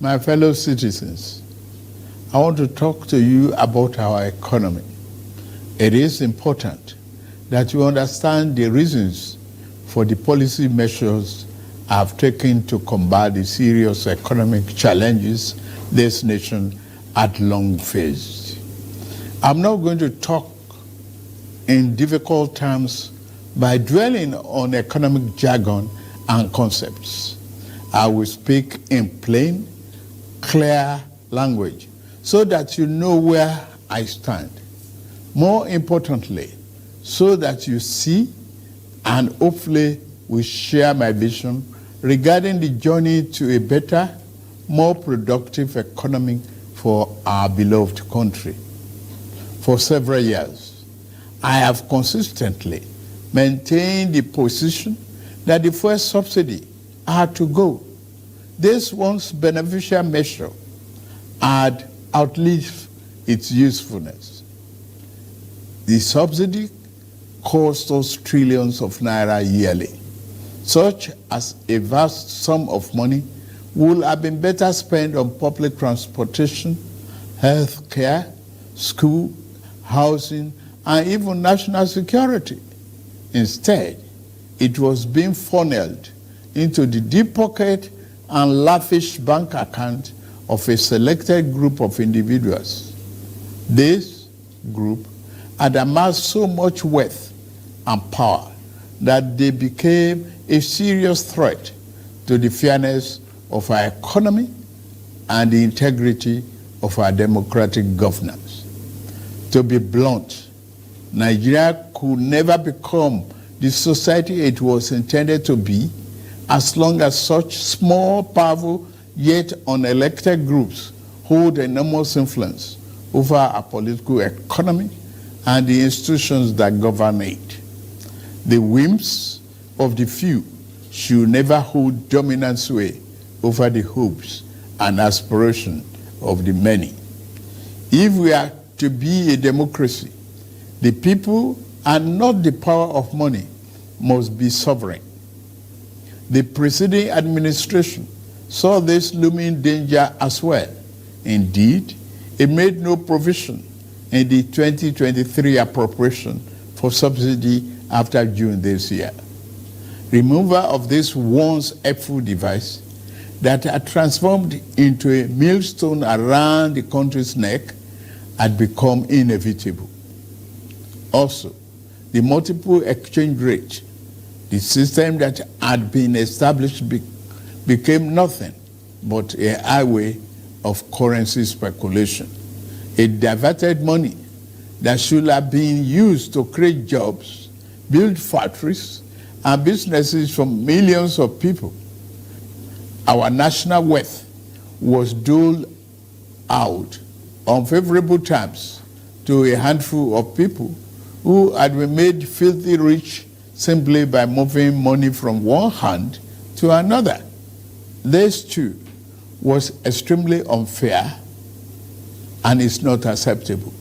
My fellow citizens, I want to talk to you about our economy. It is important that you understand the reasons for the policy measures I have taken to combat the serious economic challenges this nation had long faced. I'm not going to talk in difficult terms by dwelling on economic jargon and concepts. I will speak in plain, clear language so that you know where I stand. More importantly, so that you see and hopefully will share my vision regarding the journey to a better, more productive economy for our beloved country. For several years, I have consistently maintained the position that the fuel subsidy had to go. This once beneficial measure had outlived its usefulness. The subsidy cost us trillions of naira yearly, such as a vast sum of money would have been better spent on public transportation, health care, school, housing, and even national security. Instead, it was being funneled into the deep pocket and lavish bank account of a selected group of individuals. This group had amassed so much wealth and power that they became a serious threat to the fairness of our economy and the integrity of our democratic governance. To be blunt, Nigeria could never become the society it was intended to be as long as such small, powerful, yet unelected groups hold enormous influence over our political economy and the institutions that govern it. The whims of the few should never hold dominant sway over the hopes and aspirations of the many. If we are to be a democracy, the people and not the power of money must be sovereign. The preceding administration saw this looming danger as well. Indeed, it made no provision in the 2023 appropriation for subsidy after June this year. Removal of this once helpful device that had transformed into a millstone around the country's neck had become inevitable. Also, the multiple exchange rate, the system that had been established became nothing but a highway of currency speculation. It diverted money that should have been used to create jobs, build factories, and businesses for millions of people. Our national wealth was doled out on favorable terms to a handful of people who had been made filthy rich simply by moving money from one hand to another. This too was extremely unfair and is not acceptable.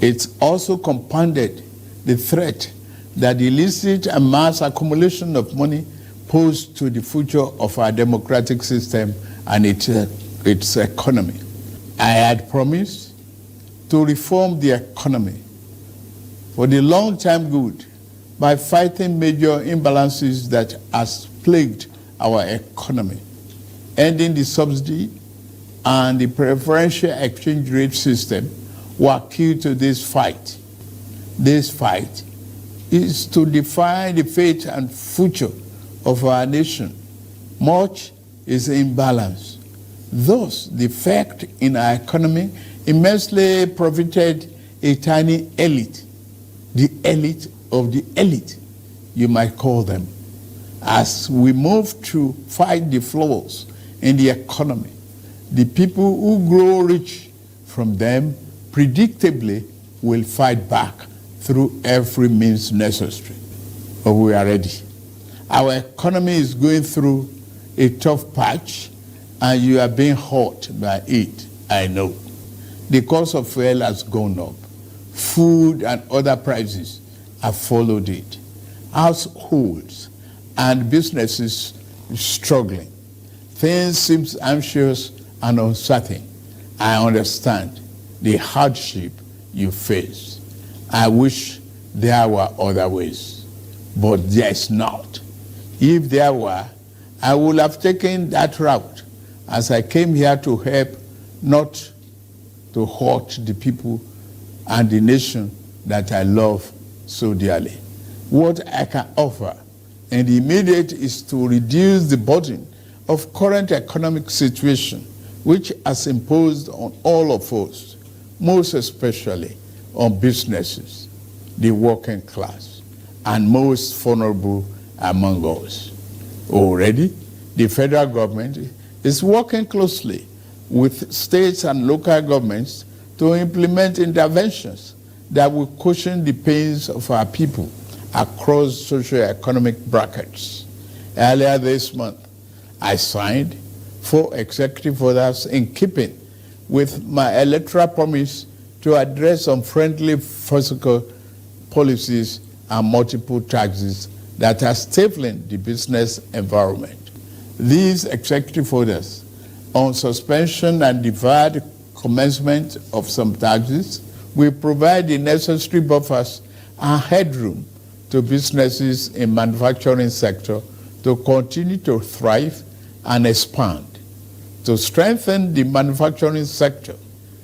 It also compounded the threat that the illicit and mass accumulation of money posed to the future of our democratic system and its economy. I had promised to reform the economy for the long-term good by fighting major imbalances that has plagued our economy. Ending the subsidy and the preferential exchange rate system were key to this fight. This fight is to define the fate and future of our nation. Much is imbalance. Thus, the effect in our economy immensely profited a tiny elite, the elite of the elite, you might call them. As we move to fight the flaws in the economy, the people who grow rich from them predictably will fight back through every means necessary. But we are ready. Our economy is going through a tough patch, and you are being hurt by it, I know. The cost of fuel has gone up. Food and other prices have followed it. Households and businesses struggling. Things seem anxious and uncertain. I understand the hardship you face. I wish there were other ways, but there is not. If there were, I would have taken that route, as I came here to help, not to hurt the people and the nation that I love so dearly. What I can offer in the immediate is to reduce the burden of current economic situation, which has imposed on all of us, most especially on businesses, the working class, and most vulnerable among us. Already, the federal government is working closely with states and local governments to implement interventions that will cushion the pains of our people across socio-economic brackets. Earlier this month, I signed 4 executive orders in keeping with my electoral promise to address unfriendly fiscal policies and multiple taxes that are stifling the business environment. These executive orders on suspension and deferred commencement of some taxes will provide the necessary buffers and headroom to businesses in manufacturing sector to continue to thrive and expand. To strengthen the manufacturing sector,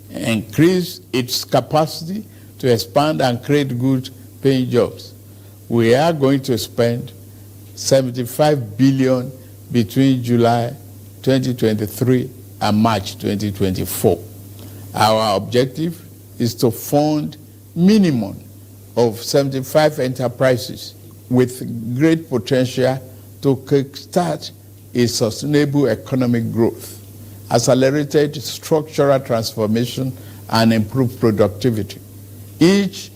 increase its capacity to expand and create good paying jobs, we are going to spend 75 billion between July 2023 and March 2024. Our objective is to fund minimum of 75 enterprises with great potential to kickstart a sustainable economic growth, accelerated structural transformation, and improved productivity. Each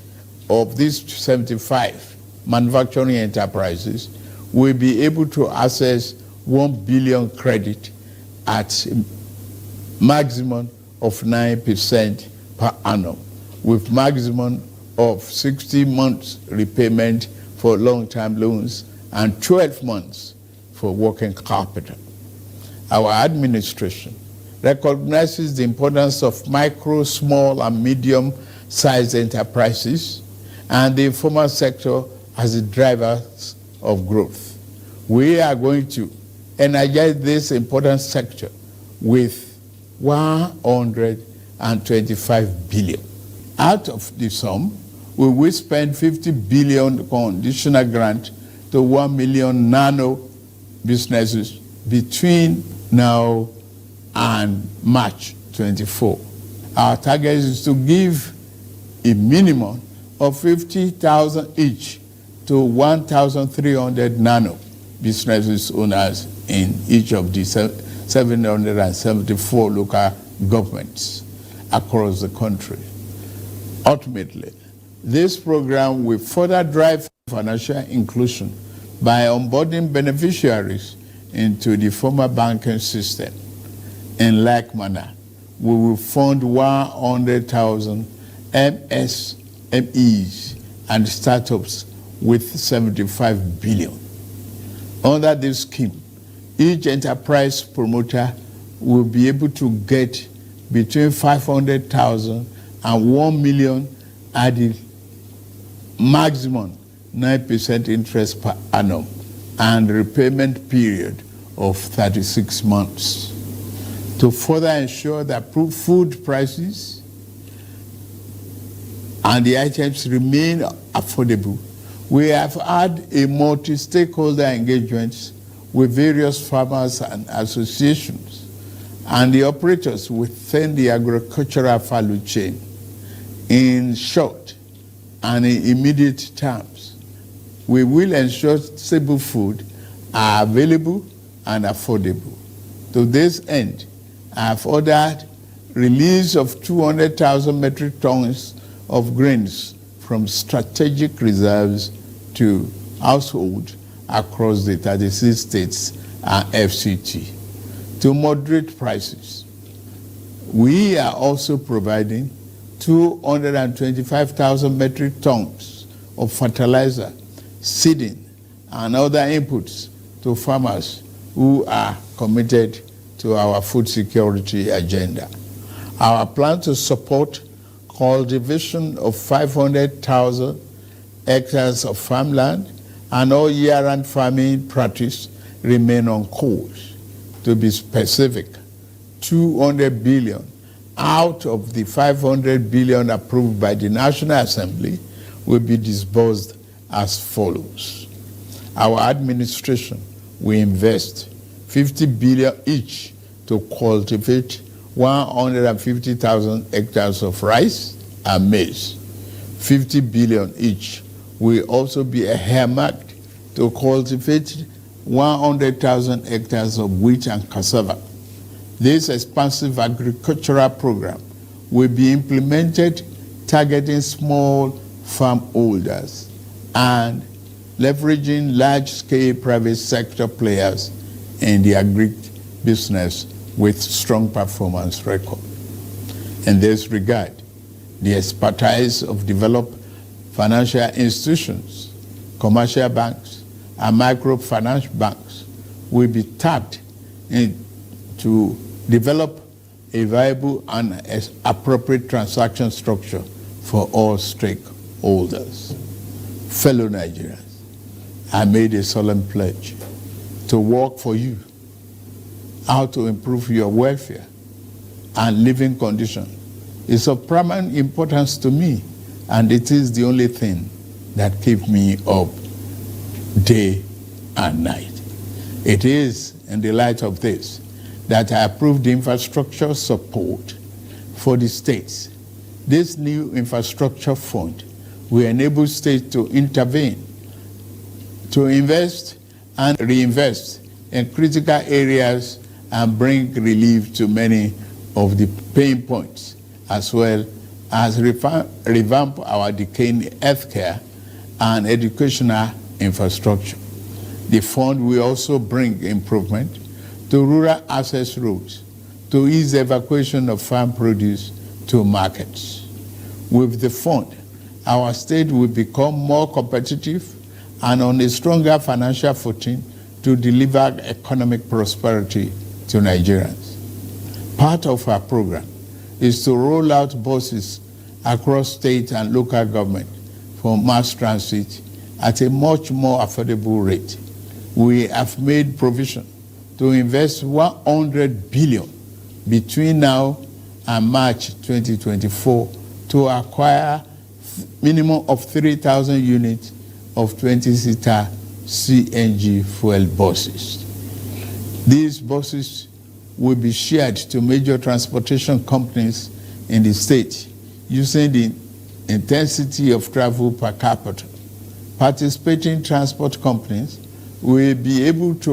of these 75 manufacturing enterprises will be able to access 1 billion credit at a maximum of 9% per annum, with maximum of 60 months repayment for long-term loans and 12 months for working capital. Our administration recognizes the importance of micro, small, and medium-sized enterprises and the informal sector as the drivers of growth. We are going to energize this important sector with 125 billion. Out of the sum, we will spend 50 billion conditional grant to 1 million nano businesses between now and March 24. Our target is to give a minimum of 50,000 each to 1,300 nano businesses owners in each of the 774 local governments across the country. Ultimately, this program will further drive financial inclusion by onboarding beneficiaries into the formal banking system. In like manner, we will fund 100,000 MSMEs and startups with 75 billion. Under this scheme, each enterprise promoter will be able to get between 500,000 and 1 million at the maximum 9% interest per annum and repayment period of 36 months. To further ensure that food prices and the items remain affordable, we have had a multi-stakeholder engagement with various farmers and associations and the operators within the agricultural value chain. In short and in immediate terms, we will ensure stable food are available and affordable. To this end, I have ordered release of 200,000 metric tons of grains from strategic reserves to households across the 36 states and FCT to moderate prices. We are also providing 225,000 metric tons of fertilizer, seeding, and other inputs to farmers who are committed to our food security agenda. Our plan to support cultivation of 500,000 hectares of farmland and all year-round farming practice remain on course. To be specific, 200 billion out of the 500 billion approved by the National Assembly will be disbursed as follows. Our administration will invest 50 billion each to cultivate 150,000 hectares of rice and maize. 50 billion each will also be earmarked to cultivate 100,000 hectares of wheat and cassava. This expansive agricultural program will be implemented targeting small farm holders and leveraging large-scale private sector players in the agri-business with strong performance record. In this regard, the expertise of developed financial institutions, commercial banks, and microfinance banks will be tapped to develop a viable and appropriate transaction structure for all stakeholders. Fellow Nigerians, I made a solemn pledge to work for you, how to improve your welfare and living conditions. It's of paramount importance to me, and it is the only thing that keeps me up day and night. It is in the light of this that I approved the infrastructure support for the states. This new infrastructure fund will enable states to intervene, to invest and reinvest in critical areas and bring relief to many of the pain points, as well as revamp our decaying healthcare and educational infrastructure. The fund will also bring improvement to rural access roads to ease the evacuation of farm produce to markets. With the fund, our state will become more competitive and on a stronger financial footing to deliver economic prosperity to Nigerians. Part of our program is to roll out buses across state and local government for mass transit at a much more affordable rate. We have made provision to invest 100 billion between now and March 2024 to acquire minimum of 3,000 units of 20-seater CNG fuel buses. These buses will be shared to major transportation companies in the state using the intensity of travel per capita. Participating transport companies will be able to